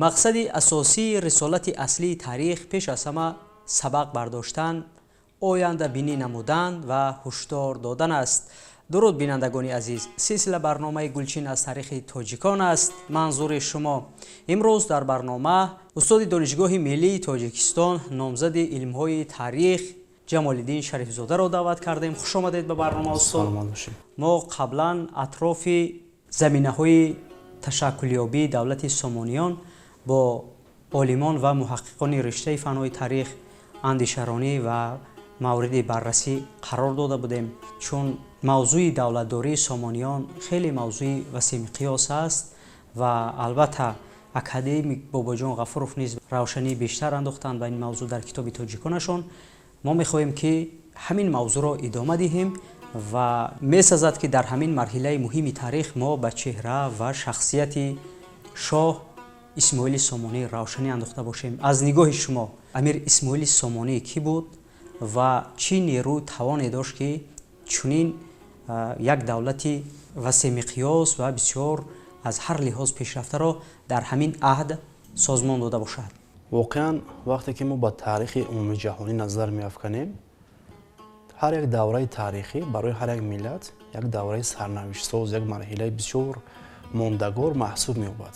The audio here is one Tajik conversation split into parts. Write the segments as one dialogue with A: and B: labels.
A: мақсади асосии рисолати аслии таърих пеш аз ҳама сабақ бардоштан, ояндабинӣ намудан ва ҳушдор додан аст. дуруд бинандагони азиз, силсила барномаи гулчин аз таърихи тоҷикон аст. манзури шумо. имрӯз дар барнома устоди донишгоҳи миллии тоҷикистон, номзади илмҳои таърих ҷамолиддин шарифзодаро даъват кардем. хуш омадед ба барнома устод. мо қаблан атрофи заминаҳои ташаккулёбии давлати сомониён бо олимон ва муҳаққиқони риштаи фанҳои таърих андешаронӣ ва мавриди баррасӣ қарор дода будем, чун мавзӯи давлатдории сомониён хеле мавзӯи васеъмиқёс аст ва албатта академик бобоҷон ғафуров низ равшании бештар андохтанд ба ин мавзӯъ дар китоби тоҷиконашон. мо мехоҳем ки ҳамин мавзӯъро идома диҳем ва месазад ки дар ҳамин марҳилаи муҳими таърих мо ба чеҳра ва шахсияти шоҳ исмоили сомонӣ равшанӣ андохта бошем. аз нигоҳи шумо амир исмоили сомонӣ кӣ буд ва чӣ нерӯ тавоне дошт ки чунин як давлати васеъмиқёс ва бисёр аз ҳар лиҳоз пешрафтаро дар ҳамин аҳд созмон дода бошад?
B: воқеан вақте ки мо ба таърихи умумии ҷаҳонӣ назар меафканем, ҳар як давраи таърихӣ барои ҳар як миллат як давраи сарнавиштсоз, як марҳилаи бисёр мондагор маҳсуб меёбад.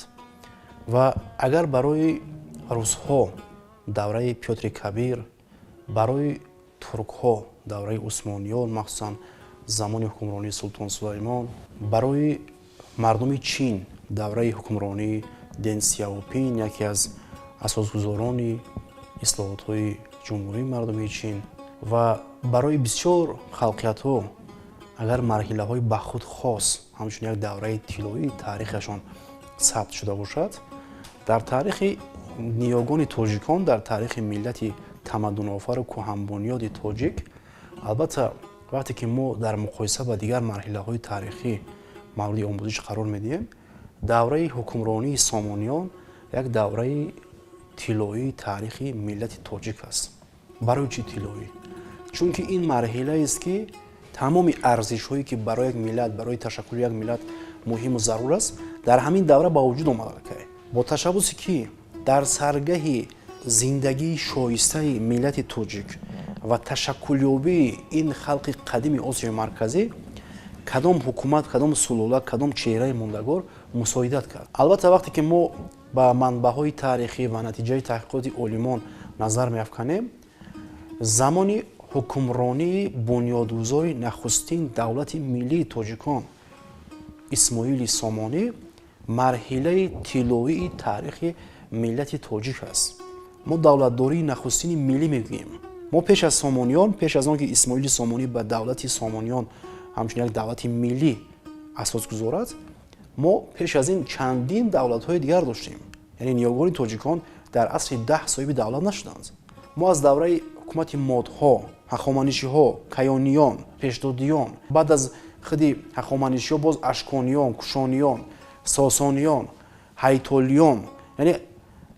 B: ва агар барои русҳо давраи пётри кабир, барои туркҳо давраи усмониён, махсусан замони ҳукмронии султон сулаймон, барои мардуми чин давраи ҳукмронии ден сяопин, яке аз асосгузорони ислоҳотҳои ҷумҳурии мардумии чин, ва барои бисёр халқиятҳо агар марҳилаҳои ба худ хос ҳамчун як давраи тиллоии таърихашон сабт шуда бошад, дар таърихи ниёгони тоҷикон, дар таърихи миллати тамаддунофару кӯҳанбунёди тоҷик, албатта вақте ки мо дар муқоиса ба дигар марҳилаҳои таърихӣ мавриди омӯзиш қарор медиҳем, давраи ҳукмронии сомониён як давраи тиллоии таърихи миллати тоҷик аст. барои чӣ тиллоӣ? чунки ин марҳилаест ки тамоми арзишҳое ки барои як миллат, барои ташаккули як миллат муҳиму зарур аст, дар ҳамин давра ба вуҷуд омада. бо ташаббусе ки дар саргаҳи зиндагии шоистаи миллати тоҷик ва ташаккулёбии ин халқи қадими осиёи марказӣ кадом ҳукумат, кадом сулола, кадом чеҳраи мондагор мусоидат кард. албатта вақте ки мо ба манбаъҳои таърихӣ ва натиҷаи таҳқиқоти олимон назар меафканем, замони ҳукмронии бунёдгузори нахустин давлати миллии тоҷикон исмоили сомонӣ марҳилаи тиллоии таърихи миллати тоҷик аст. мо давлатдории нахустини миллӣ мегӯем. мо пеш аз сомониён, пеш аз он ки исмоили сомонӣ ба давлати сомониён ҳамчун як давлати миллӣ асос гузорад, мо пеш аз ин чандин давлатҳои дигар доштем. яъне ниёгони тоҷикон дар асри 10 соҳиби давлат нашуданд. мо аз давраи ҳукумати модҳо, ҳахоманишиҳо, кайёниён, пешдодиён, баъд аз худи ҳахоманишиҳо боз ашкониён, кушониён, сосониён, ҳайтолиён, яъне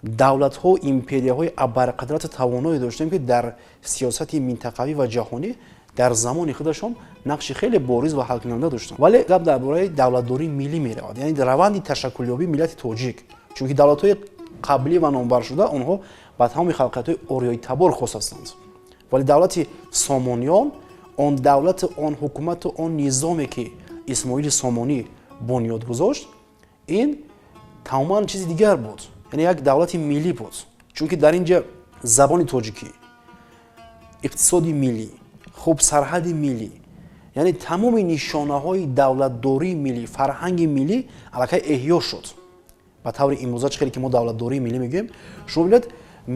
B: давлатҳо, империяҳои абарқадрату тавоное доштем ки дар сиёсати минтақавӣ ва ҷаҳонӣ дар замони худашон нақши хеле бориз ва ҳалкунанда доштанд. вале гап дар бораи давлатдории миллӣ меравад, яъне раванди ташаккулёбии миллати тоҷик, чунки давлатҳои қаблӣ ва номбаршуда онҳо ба тамоми халқиятҳои ориёи табор хос ҳастанд. вале давлати сомониён, он давлату он ҳукумату он низоме ки исмоили сомонӣ бунёд гузошт, ин тамоман чизи дигар буд, яъне як давлати миллӣ буд. чунки дар ин ҷа забони тоҷикӣ, иқтисоди миллӣ, хуб сарҳади миллӣ, яъне тамоми нишонаҳои давлатдории миллӣ, фарҳанги миллӣ аллакай эҳьё шуд. ба таври имрӯза чӣ хеле ки мо давлатдории миллӣ мегӯем, шумо бинед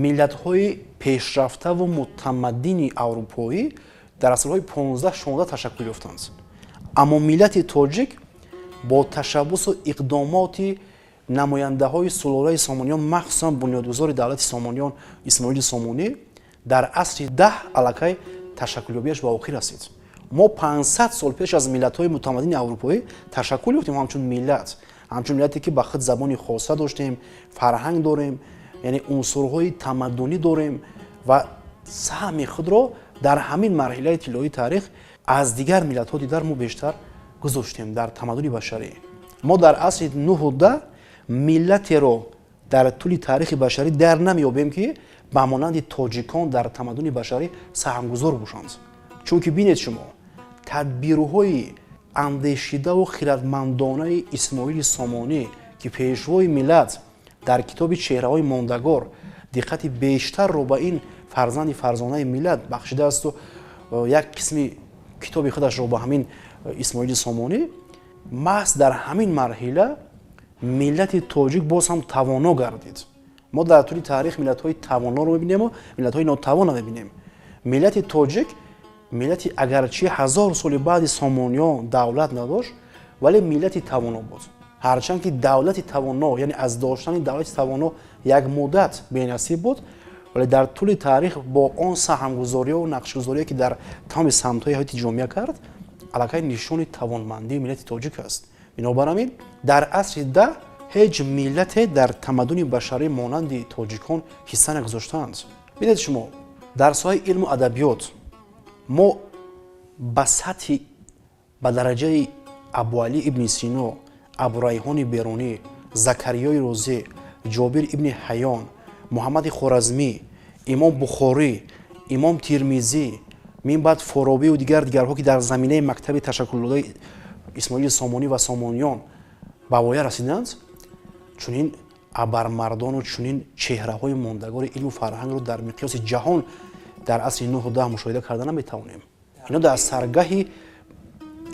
B: миллатҳои пешрафтаву мутамаддини аврупоӣ дар асрҳои 15-16 ташаккул ёфтанд. аммо миллати тоҷик бо ташаббусу иқдомоти намояндаҳои сулолаи сомониён, махсусан бунёдгузори давлати сомониён исмоили сомонӣ, дар асри 10 аллакай ташаккулёбиаш ба охир расид. мо 500 сол пеш аз миллатҳои мутамаддини аврупоӣ ташаккул ёфтем ҳамчун миллат, ҳамчун миллате ки ба худ забони хоса доштем, фарҳанг дорем, яъне унсурҳои тамаддунӣ дорем ва саҳми худро дар ҳамин марҳилаи тиллоии таърих аз дигар миллатҳо дидар мо бештар гузоштем дар тамаддуни башарӣ. мо дар асри 9 миллатеро дар тӯли тарихи башарӣ дар намеёбем ки ба монанди тоҷикон дар тамаддуни башарӣ саҳмгузор бошанд. Чунки бинед шумо тадбирҳои андешидаву хиратмандонаи Исмоили Сомонӣ ки пешвои миллат дар китоби Чеҳраҳои мондагор диққати бештарро ба ин фарзанди фарзонаи миллат бахшидаасту як қисми китоби худашро ба ҳамин Исмоили Сомонӣ, маҳз дар ҳамин марҳила миллати тоҷик боз ҳам тавоно гардид. мо дар тӯли таърих миллатҳои тавоноро мебинему миллатҳои нотавонро мебинем. Миллати тоҷик миллати агарчи 1000 соли баъди сомониён давлат надошт, вале миллати тавоно буд. ҳарчанд ки давлати тавоно, яъне аз доштани давлати тавоно як муддат бенасиб буд, вале дар тӯли таърих бо он саҳмгузориҳо нақшгузорие ки дар тамоми самтҳои ҳаёти ҷомеа кард, аллакай нишони тавонмандии миллати тоҷик аст. Бинобар ҳамин дар асри даҳ ҳеҷ миллате дар тамаддуни башарӣ монанди тоҷикон ҳисса нагузоштаанд. бинед шумо дар соҳаи илму адабиёт мо ба сатҳи ба дараҷаи Абуалӣ ибни Сино, Абурайҳони Берунӣ, Закариёи Розӣ, Ҷобир ибни Ҳайён, Муҳаммади Хоразмӣ, имом Бухорӣ, имом Тирмизӣ, мин баъд Форобию дигарҳо ки дар заминаи мактаби ташаккулдодаи Исмоили Сомонӣ ва Сомониён ба воя расиданд, чунин абармардону чунин чеҳраҳои мондагори илму фарҳангро дар миқёси ҷаҳон дар асри 9-10 мушоҳида карда наметавонем. Ино дар саргаҳи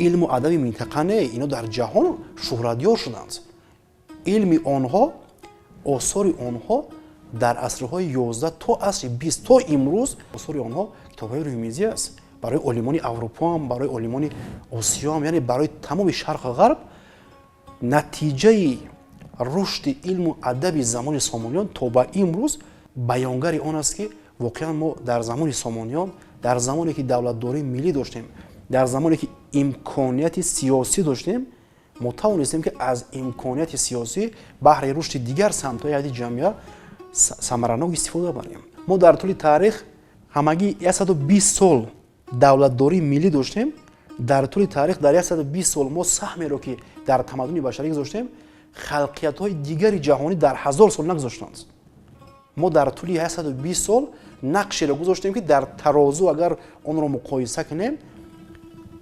B: илму адаби минтақа не, ино дар ҷаҳон шуҳратёр шуданд. илми онҳо, осори онҳо дар асрҳои 11 то асри 20 то имрӯз осори онҳо китобҳои рӯймезӣ аст. барои олимони Аврупо ҳам, барои олимони Осиё ҳам, яъне барои тамоми Шарқу Ғарб натиҷаи рушди илму адаби замони Сомониён то ба имрӯз баёнгари он аст ки воқеан мо дар замони Сомониён, дар замоне ки давлатдории миллӣ доштем, дар замоне ки имконияти сиёсӣ доштем, мо тавонистем ки аз имконияти сиёсӣ баҳри рушди дигар самтҳои ҳаёти ҷамъия самаранок истифода барем. мо дар тӯли таърих ҳамагӣ 120 сол давлатдории миллӣ доштем. дар тӯли таърих дар 120 сол мо саҳмеро ки дар тамаддуни башарӣ гузоштем, халқиятҳои дигари ҷаҳонӣ дар 1000 сол нагузоштанд. мо дар тӯли 120 сол нақшеро гузоштем ки дар тарозу агар онро муқоиса кунем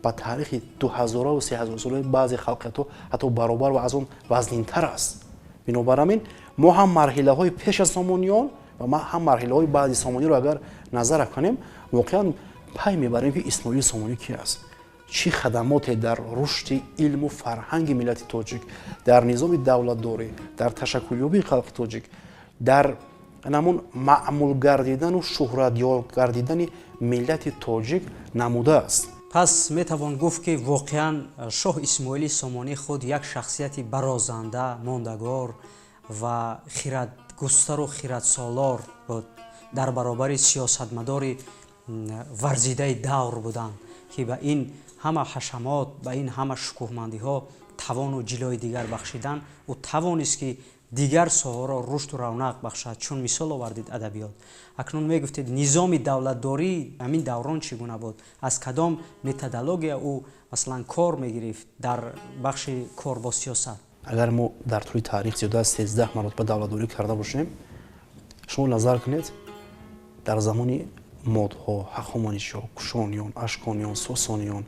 B: ба таърихи 2000 3000 солаи баъзе халқиятҳо ҳатто баробар ва аз он вазнинтар аст. бинобар ҳамин мо ҳам марҳилаҳои пеш аз Сомониён ва ҳам марҳилаҳои баъди Сомониро агар назар афканем, воқеан пай мебарем ки Исмоили Сомонӣ ки аст, чӣ хадамоте дар рушди илму фарҳанги миллати тоҷик, дар низоми давлатдорӣ, дар ташаккулёбии халқи тоҷик, дар намун маъмул гардидану шуҳратёр гардидани миллати тоҷик намудааст.
A: пас метавон гуфт ки воқеан шоҳ Исмоили Сомонӣ худ як шахсияти барозанда, мондагор ва хиратгустару хиратсолор буд дар баробари сиёсатмадори варзидаи давр буданд ки ба ин ҳама ҳашамот, ба ин ҳама шукӯҳмандиҳо тавону ҷилои дигар бахшидан ӯ тавонист ки дигар соҳаро рушду равнақ бахшад. чун мисол овардид адабиёт, акнун мегуфтед низоми давлатдории ҳамин даврон чӣ гуна буд, аз кадом методология ӯ масалан кор мегирифт дар бахши кор бо сиёсат.
B: агар мо дар тӯли таърих зиёда аз 13 маротиба давлатдорӣ карда бошем, шумо назар кунед дар замони модҳо, ҳахоманишо, кушониён, ашкониён, сосониён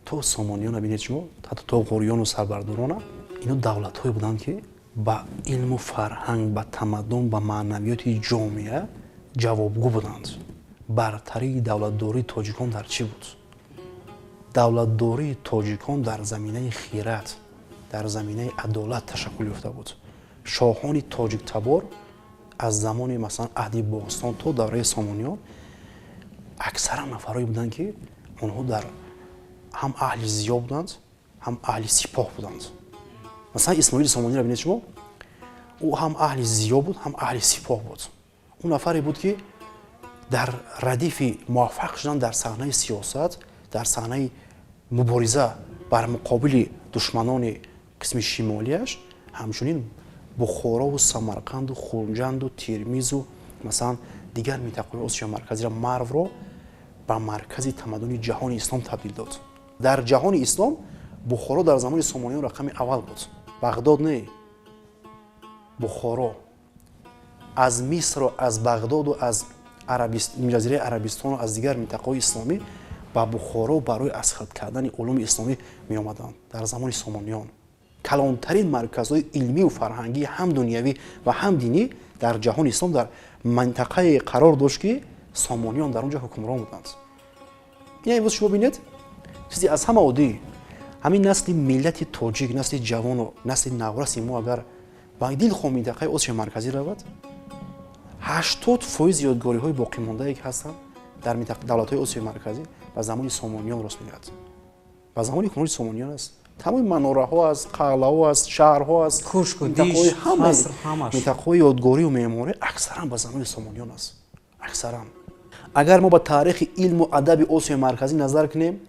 B: то Сомониёна бинед шумо, ҳатто то ғориёну сарбардорона, ино давлатҳое буданд ки ба илму фарҳанг, ба тамаддун, ба маънавиёти ҷомеа ҷавобгӯ буданд. бартарии давлатдории тоҷикон дар чӣ буд? давлатдории тоҷикон дар заминаи хират, дар заминаи адолат ташаккул ёфта буд. шоҳони тоҷиктабор аз замони масалан аҳди Бохистон то давраи Сомониён аксаран нафарҳое буданд ки онҳо дар ҳам аҳли зиё буданд, ҳам аҳли сипоҳ буданд. масалан Исмоили Сомониро бинед шумо, ӯ ҳам аҳли зиё буд, ҳам аҳли сипоҳ буд. ӯ нафаре буд ки дар радифи муваффақ шудан дар саҳнаи сиёсат, дар саҳнаи мубориза бар муқобили душманони қисми шимолияш, ҳамчунин Бухорову Самарқанду Хунҷанду Тирмизу масалан дигар минтақаҳои Осиёи марказиро Марвро ба маркази тамаддуни ҷаҳони ислом табдил дод. дар ҷаҳони ислом Бухоро дар замони Сомониён рақами аввал буд. Бағдод не, Бухоро, аз мисру аз бағдоду аз ҷазираи арабистону аз дигар минтақаҳои исломӣ ба бухоро барои асхат кардани улуми исломӣ меомаданд. Дар замони Сомониён калонтарин марказҳои илмию фарҳангӣ ҳам дунявӣ ва ҳам динӣ дар ҷаҳони ислом дар минтақае қарор дошт, ки Сомониён дар он ҷо ҳукмрон буданд. ин имрӯз шумо бинед чизе аз ҳама оддӣ. ҳамин насли миллати тоҷик, насли ҷавону насли навраси мо агар ба дилхоҳ минтақаи Осиёи марказӣ равад, 80% ёдгориҳои боқимондае ки ҳастанд дар давлатҳои Осиёи марказӣ ба замони Сомониён рост меояд. Ба замони ҳукмронии Сомониён аст. Тамоми манораҳо аст, қалъаҳо аст, шаҳрҳо аст, минтақаҳои ёдгорию меъморӣ аксаран ба замони Сомониён аст. аксаран. Агар мо ба таърихи илму адаби Осиёи марказӣ назар кунем,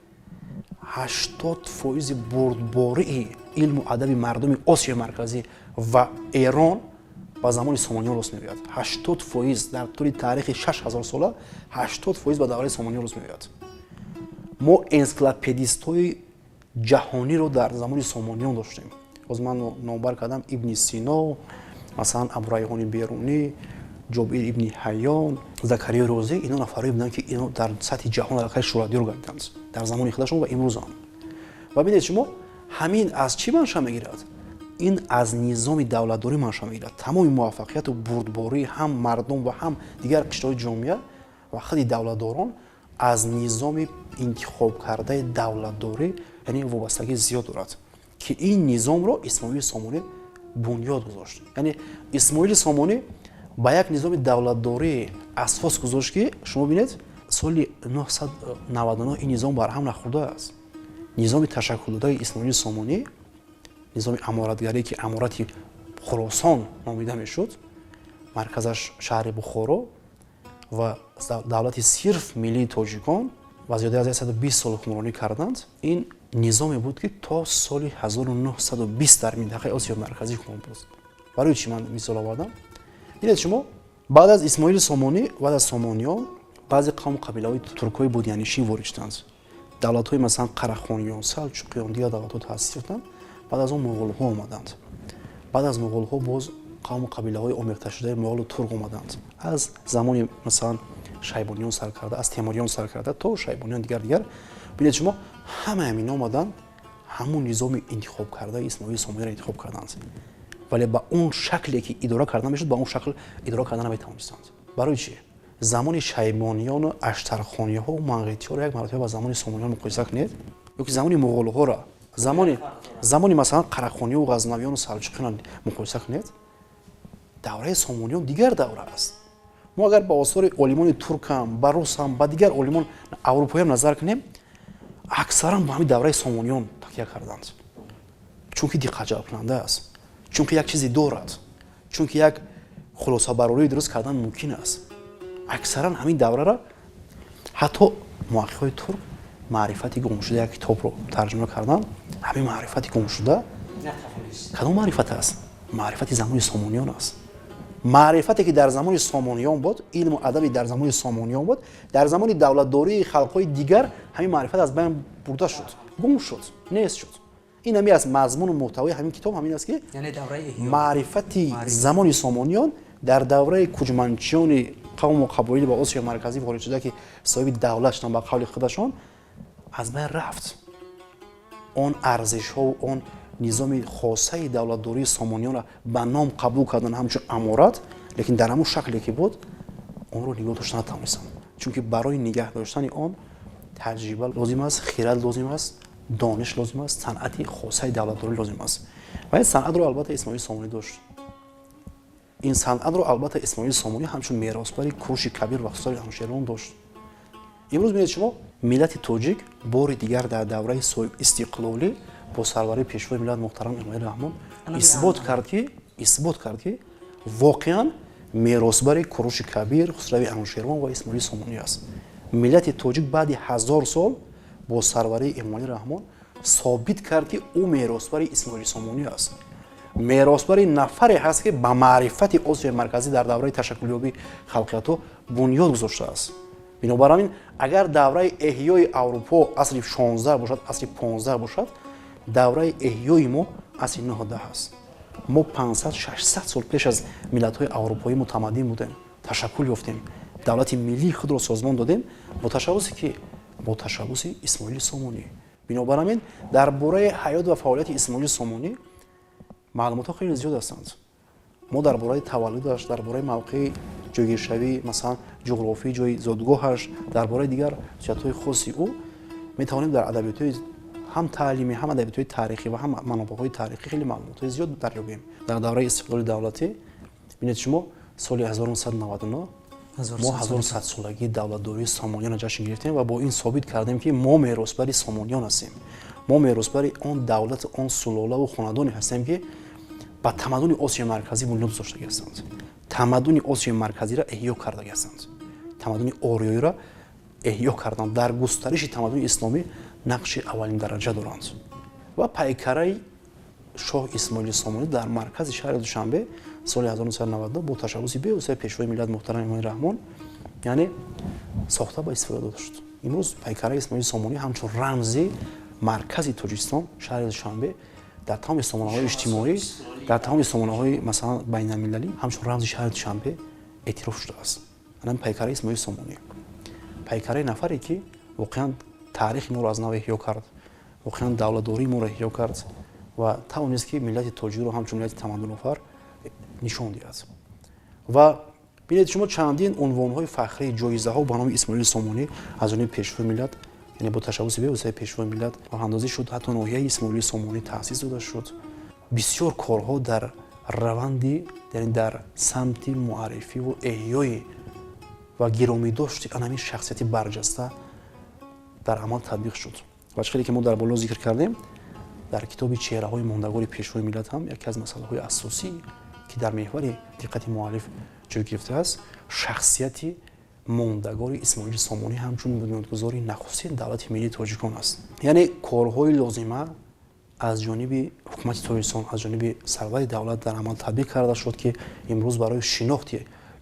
B: 80% бурдбории илму адаби мардуми Осиёи марказӣ ва Эрон ба замони Сомониён рост меояд. 80% дар тӯли таърихи 6000 сола 80% ба давраи Сомониён рост меояд. мо энциклопедистҳои ҷаҳониро дар замони Сомониён доштем. Боз ман номбар кардам Ибни Сино, масалан Абурайҳони Берунӣ, Ҷобир ибни Ҳайён, Закариёи Розӣ, ино нафарҳое буданд, ки ино дар сатҳи ҷаҳон аллакай шӯҳратдиёр гардиданд дар замони худашон ва имрӯз ҳам. Ва бинед шумо ҳамин аз чӣ маншаъ мегирад? ин аз низоми давлатдорӣ маншаъ мегирад. Тамоми муваффақияту бурдбории ҳам мардум ва ҳам дигар қиштаҳои ҷомеа ва хади давлатдорон аз низоми интихобкардаи давлатдорӣ, яъне вобастагӣ зиёд дорад, ки ин низомро Исмоили Сомонӣ бунёд гузошт. Яъне Исмоили Сомонӣ ба як низоми давлатдорӣ асос гузошт, ки шумо бинед соли 999 ин низом барҳам нахӯрдааст. низоми ташаккулдодаи Исмоили Сомонӣ, низоми аморатгарӣ, ки аморати Хӯросон номида мешуд, марказаш шаҳри Бухоро ва давлати сирф миллии тоҷикон ва зиёда аз 120 сол ҳукмронӣ карданд. Ин низоме буд, ки то соли 1920 дар минтақаи Осиёи марказӣ ҳукмрон буд. барои чӣ ман мисол овардам? бинед шумо баъд аз Исмоили Сомонӣ, баъд аз Сомониён, баъзе қавму қабилаҳои туркҳои будянишин ворид шуданд. давлатҳои масалан Қарахониён, Салҷуқиён, дигар давлатҳо таъсис ёфтанд. баъд аз он муғулҳо омаданд. баъд аз муғулҳо боз қавму қабилаҳои омехташудаи муғулу турк омаданд. аз замони масалан Шайбониён сар карда, аз Темуриён сар карда то Шайбониён дигар. бинед шумо ҳамаи ҳамин омаданд, ҳамун низоми интихобкардаи Исмоили Сомониро интихоб карданд. вале ба он шакле ки идора карда мешуд, ба он шакл идора карда наметавонистанд. барои чӣ? замони Шайбонияну Аштархониҳо Манғитиёро як маротиба ба замони Сомониён муқоиса кунед, ёки замони муғулҳоро замони масалан Қарахониёву Ғазнавиёну Салҷуқиёнро муқоиса кунед, давраи Сомониён дигар давра аст. мо агар ба осори олимони туркам, ба русам, ба дигар олимон аврупоиам назар кунем, аксаран ба ҳамин давраи Сомониён такя карданд. чунки диққатҷалбкунанда аст, чунки як чизе дорад, чунки як хулосабарории дуруст кардан мумкин аст. аксаран ҳамин давраро ҳатто муҳаққиқҳои турк маърифати гумшуда як китобро тарҷума кардан. ҳамин маърифати гумшуда кадом маърифат аст? маърифати замони Сомониён аст. маърифате ки дар замони Сомониён буд, илму адаби дар замони Сомониён буд, дар замони давлатдории халқҳои дигар ҳамин маърифат аз байн бурда шуд, гум шуд, нест шуд. ин ҳамин аст мазмуну муҳтавои ҳамин китоб, ҳамин аст, ки маърифати замони Сомониён дар давраи куҷманчиёни қавму қабоили ба Осиёи марказӣ ворид шуда, ки соҳиби давлат шуданд ба қавли худашон, аз байн рафт. он арзишҳо, он низоми хосаи давлатдории Сомониёнро ба ном қабул кардан ҳамчун аморат, лекин дар ҳамун шакле ки буд, онро нигоҳ дошта натавонистанд. чунки барои нигаҳ доштани он таҷриба лозим аст, хират лозим аст, дониш лозим аст, санъати хосаи давлатдорӣ лозим аст. ва ин санъатро албатта Исмоили Сомонӣ дошт. ин санъатро албатта Исмоили Сомонӣ ҳамчун меросбари Кӯши Кабир ва Хусрави Анушервон дошт. имрӯз бинед шумо миллати тоҷик бори дигар дар давраи соҳиб истиқлолӣ бо сарвари пешвои миллат муҳтарам Эмомали Раҳмон исбот кард, ки воқеан меросбари Кӯши Кабир, Хусрави Анушервон ва Исмоили Сомонӣ аст. миллати тоҷик баъди 1000 сол бо сарварии Эмомали Раҳмон собит кард, ки ӯ меросбари Исмоили Сомонӣ аст. меросбари нафаре ҳаст, ки ба маърифати Осиёи марказӣ дар давраи ташаккулёбии халқиятҳо бунёд гузоштааст. бинобар ҳамин агар давраи эҳёи Аврупо асри 16 бошад, асри 15 бошад, давраи эҳёи мо асри 9-10 аст. мо 500-600 сол пеш аз миллатҳои аврупоӣ мутамаддин будем, ташаккул ёфтем, давлати миллии худро созмон додем бо ташаббусе ки бо ташаббуси Исмоили Сомонӣ. бинобар ҳамин дар бораи ҳаёт ва фаъолияти Исмоили Сомонӣ маълумотҳо хеле зиёд ҳастанд. мо дар бораи таваллудаш, дар бораи мавқеи ҷойгиршавӣ, масалан ҷуғрофии ҷои зодгоҳаш, дар бораи дигар хусусиятҳои хоси ӯ метавонем дар адабиётҳои ҳам таълимӣ, ҳам адабиётҳои таърихӣ ва ҳам манобаъҳои таърихӣ хеле маълумотҳои зиёд дарёбем. дар давраи истиқлоли давлатӣ бинед шумо соли 1999 мо 1100-солагии давлатдории Сомониёнро ҷашн гирифтем ва бо ин собит кардем ки мо меросбари Сомониён ҳастем. мо меросбари он давлат, он сулолаву хонадоне ҳастем ки ба тамаддуни Осиёи марказӣ бунёд гузоштагӣ ҳастанд. тамаддуни Осиёи марказиро эҳьё кардагӣ ҳастанд. тамаддуни ориёиро эҳьё карданд. дар густариши тамаддуни исломӣ нақши аввалин дараҷа доранд. ва пайкараи шоҳ Исмоили Сомонӣ дар маркази шаҳри Душанбе соли 1999 бо ташаббуси бевоситаи пешвои миллат муҳтарам Имоми Раҳмон яъне сохта ба истифода дода шуд. имрӯз пайкараи Исмоили Сомонӣ ҳамчун рамзи маркази Тоҷикистон шаҳри Душанбе дар тамоми сомонаҳои иҷтимоӣ, дар тамоми сомонаҳои масалан байналмилалӣ ҳамчун рамзи шаҳри Душанбе эътироф шудааст. ана пайкараи Исмоили Сомонӣ, пайкараи нафаре ки воқеан таърихи моро аз нав эҳьё кард, воқеан давлатдории моро эҳьё кард ва тавонист ки миллати тоҷикро ҳамчун миллати тамаддунофар нишон диҳад. ва бинед шумо чандин унвонҳои фахрӣ, ҷоизаҳо ба номи Исмоили Сомонӣ аз ҷониби пешвои миллат, яъне бо ташаббуси бевоситаи пешвои миллат роҳандозӣ шуд. ҳатто ноҳияи Исмоили Сомонӣ таъсис дода шуд. бисёр корҳо дар раванди, яъне дар самти муаррифиву эҳьёи ва гиромидошти анамин шахсияти барҷаста дар амал татбиқ шуд. ваҷҳое ки мо дар боло зикр кардем, дар китоби чеҳраҳои мондагори пешвои миллат ҳам яке аз масъалаҳои асосӣ ки дар меҳвари диққати муаллиф ҷой гирифтааст, шахсияти мондагори Исмоили Сомонӣ ҳамчун бунёдгузори нахустин давлати миллии Тоҷикон аст. яъне корҳои лозима аз ҷониби ҳукумати Тоҷикистон, аз ҷониби сарвари давлат дар амал татбиқ карда шуд ки имрӯз барои шинохти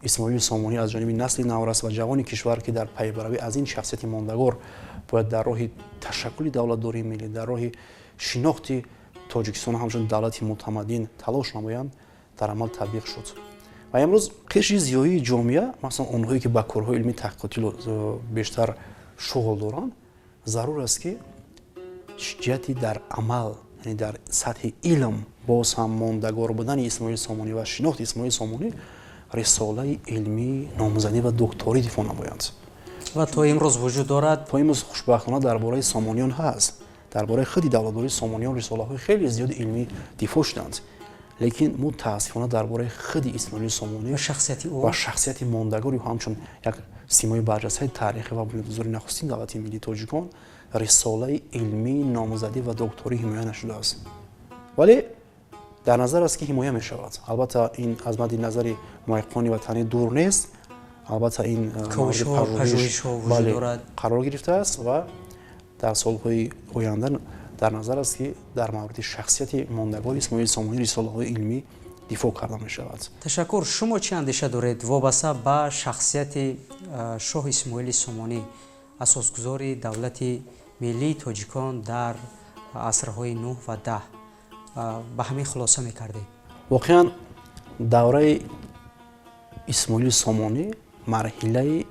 B: Исмоили Сомонӣ аз ҷониби насли наврас ва ҷавони кишвар ки дар пайравӣ аз ин шахсияти мондагор бояд дар роҳи ташаккули давлатдории миллӣ, дар роҳи шинохти Тоҷикистон ҳамчун давлати мутамаддин талош намоянд, дар амал татбиқ шуд. ва имрӯз қишри зиёии ҷомеа, масалан онҳое ки ба корҳои илми таҳқиқотӣ бештар шуғл доранд, зарур аст ки ҷиҳати дар амал, яъне дар сатҳи илм боз ҳам мондагор будани Исмоили Сомонӣ ва шинохти Исмоили Сомонӣ рисолаи илмии номзадӣ ва докторӣ дифоъ намоянд.
A: ва то имрӯз вуҷуд дорад.
B: то имрӯз хушбахтона дар бораи Сомониён ҳаст. дар бораи худи давлатдории Сомониён рисолаҳои хеле зиёди илмӣ дифоъ шуданд. лекин мутаассифона дар бораи худи Исмоили Сомонӣ ва шахсияти мондагори ҳамчун як симои барҷастаи таърихӣ ва бунёдгузори нахустин давлати миллии Тоҷикон рисолаи илмии номзадӣ ва докторӣ ҳимоя нашудааст. вале дар назар аст ки ҳимоя мешавад. албатта ин аз мадди назари муҳаққиқони ватанӣ дур нест. албатта ин пажӯҳиш қарор гирифтааст ва дар солҳои оянда дар назар аст ки дар мавриди шахсияти мондагори Исмоили Сомонӣ рисолаҳои илмӣ дифоъ карда мешавад.
A: ташаккур. шумо чӣ андеша доред вобаста ба шахсияти шоҳ Исмоили Сомонӣ, асосгузори давлати миллии Тоҷикон дар асрҳои 9 ва 10? ба ҳамин хулоса мекардед?
B: воқеан давраи Исмоили Сомонӣ марҳилаи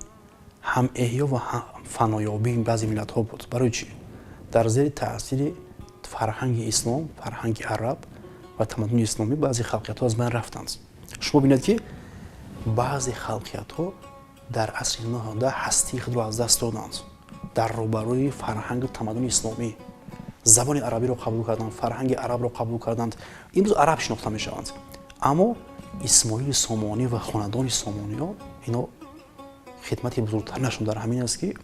B: ҳам эҳьё ва ҳам фаноёбии баъзе миллатҳо буд. барои чӣ? дар зери таъсири фарҳанги ислом, фарҳанги араб ва тамаддуни исломӣ баъзе халқиятҳо аз байн рафтанд. шумо бинед ки баъзе халқиятҳо дар асри 9 ҳастии худро аз даст доданд. дар рӯбарӯи фарҳангу тамаддуни исломӣ забони арабиро қабул карданд, фарҳанги арабро қабул карданд. имрӯз араб шинохта мешаванд. аммо Исмоили Сомонӣ ва хонадони Сомониё ино хидмати бузургтар нашон дар ҳамин аст ки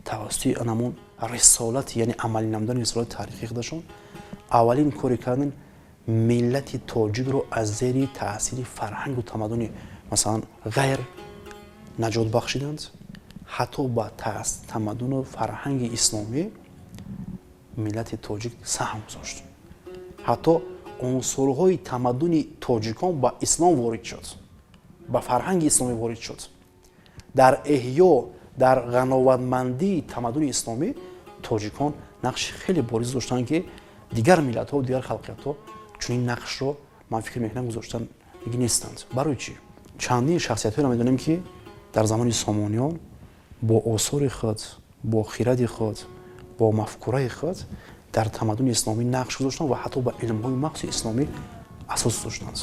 B: тавассути анамон рисолати, яъне амалӣ намудани рисолати таърихии худашон аввалин кори кардин миллати тоҷикро аз зери таъсири фарҳангу тамаддуни масалан ғайр наҷот бахшиданд. ҳатто ба тамаддуну фарҳанги исломӣ миллати тоҷик саҳм гузошт. ҳатто унсурҳои тамаддуни тоҷикон ба ислом ворид шуд, ба фарҳанги исломӣ ворид шуд. дар эҳьё, дар ғановатмандии тамаддуни исломӣ тоҷикон нақши хеле бориз доштанд ки дигар миллатҳо, дигар халқиятҳо чунин нақшро من فکر میکنم گذاشتن دیگه نیستند. برای چی؟ چندین شخصیت رو میدونیم که در زمان سامانیان با آثار خود، با خیرات خود، با مفکوره خود در تمدن اسلامی نقش گذاشتن و حتی با علم‌های مخصوص اسلامی اساس گذاشتند.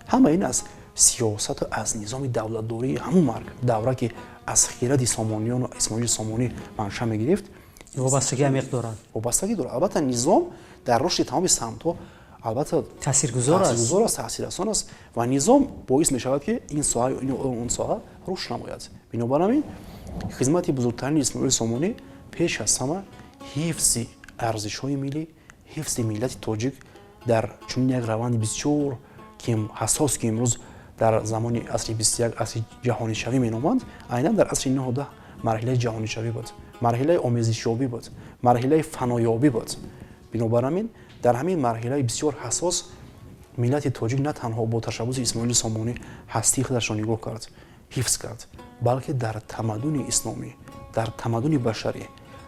B: همه این از سیاست و از نظام دولت‌داری همون مرگ دوره که از خیرات سامانیان و اسماعیل سامانی منشأ می‌گرفت
A: وابستگی عمیق دارد.
B: وابستگی دارد. البته نظام در رشد تمام سمت‌ها البته
A: تاثیرگذار است،
B: تاثیررسان است و نظام باعث می‌شود که این ساحه اون ساحه رشد نماید. بنابراین خدمت بزرگترین اسماعیل سامانی پیش از همه حفظ ارزش‌های ملی، حفظ ملت تاجیک در چنین یک روند بسیار که حساس که امروز در زمان عصر 21 عصر جهانی شوی مینامند، عیناً در عصر 19 مرحله جهانی شوی بود، مرحله آموزش یابی بود، مرحله فنایابی بود. بنابراین در همین مرحله بسیار حساس ملت تاجیک نه تنها با تشبث اسماعیل سامانی هستی خودش را نگاه کرد، حفظ کرد، بلکه در تمدن اسلامی، در تمدن بشری،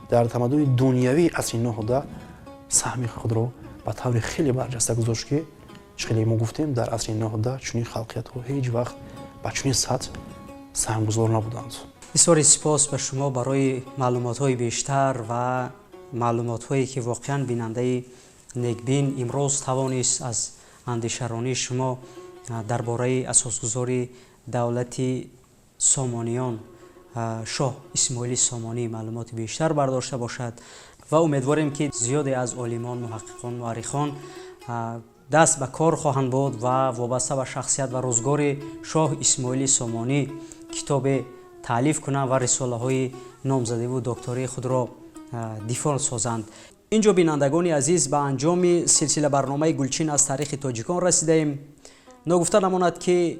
B: در تمدن دنیوی عصر 19 سهم خود را به طور خیلی برجسته گذاشت که خیلی ما گفتیم در عصر 19 چنین خلقیت‌ها هیچ وقت با چنین سطح سهمگذار نبودند.
A: بسیار سپاس به شما برای معلومات‌های بیشتر و معلومات‌هایی که واقعاً بیننده نیکبین امروز توانست از اندیشه‌رانی شما درباره اساسگذاری دولت سامانیان شاه اسماعیل سامانی معلومات بیشتر برداشته باشد و امیدواریم که زیادی از عالمان، محققان، مورخان دست به کار خواهند بود و وابسته به شخصیت و روزگار شاه اسماعیل سامانی کتاب تالیف کنند و رساله های نامزدی و دکتری خود را دفاع سازند. اینجا بینندگان عزیز به انجام سلسله برنامه گلچین از تاریخ تاجیکان رسیده ایم. نگفته نماند که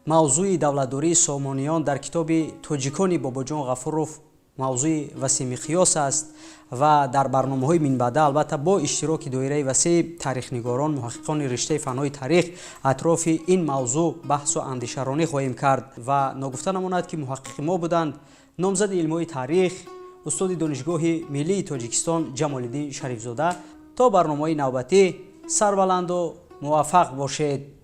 A: موضوع دولتداری سامانیان در کتاب تاجیکان باباجان غفوروف موضوع وسیع مقیاس است و در برنامه‌های من بعده البته با اشتراک دایره وسیع تاریخ‌نگاران، محققان رشته فن‌های تاریخ اطراف این موضوع بحث و اندیشه‌رانی خواهیم کرد و نگفته نماند که محقق ما بودند نامزد علم‌های تاریخ استاد دانشگاه ملی تاجیکستان جمال‌الدین شریفزاده. تا برنامه‌های نوبتی سربلند و موفق باشید.